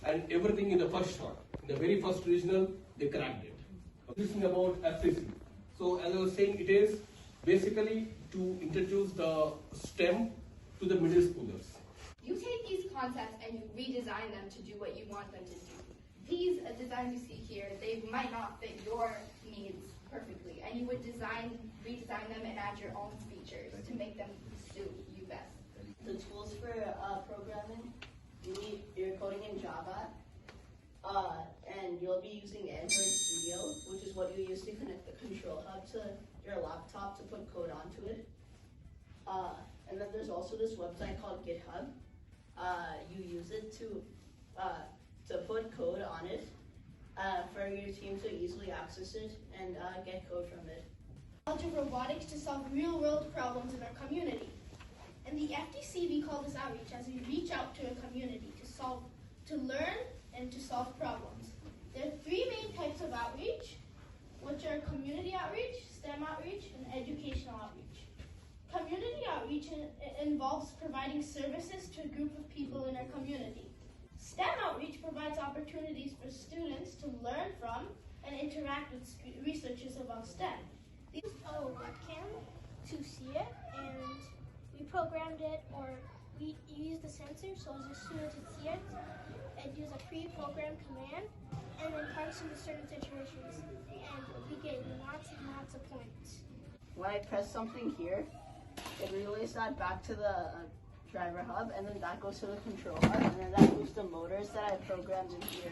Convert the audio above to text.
and everything in the first shot. In the very first regional, they cracked it. This is about FCC. So as I was saying, it is basically to introduce the STEM to the middle schoolers. You take these concepts and you redesign them to do what you want them to do. These designs you see here, they might not fit your needs perfectly, and you would redesign them and add your own features to make them suit you best. The tools for programming, you're coding in Java, and you'll be using Android Studio, which is what you use to connect the control hub to your laptop to put code onto it. And then there's also this website called GitHub. You use it to put code on it for your team to easily access it and get code from it. Knowledge of robotics to solve real-world problems in our community. In the FDC, we call this outreach as we reach out to a community to learn and to solve problems. There are three main types of outreach, which are community outreach, STEM outreach, and educational outreach. Community outreach involves providing services to a group of people in our community. STEM outreach provides opportunities for students to learn from and interact with researchers about STEM. We used a webcam to see it, and we programmed it, or we used the sensor so as soon as it see it, it'd use a pre-programmed command and then parse into certain situations, and we get lots and lots of points. When I press something here, it relays that back to the driver hub, and then that goes to the control hub, and then that moves the motors that I programmed in here.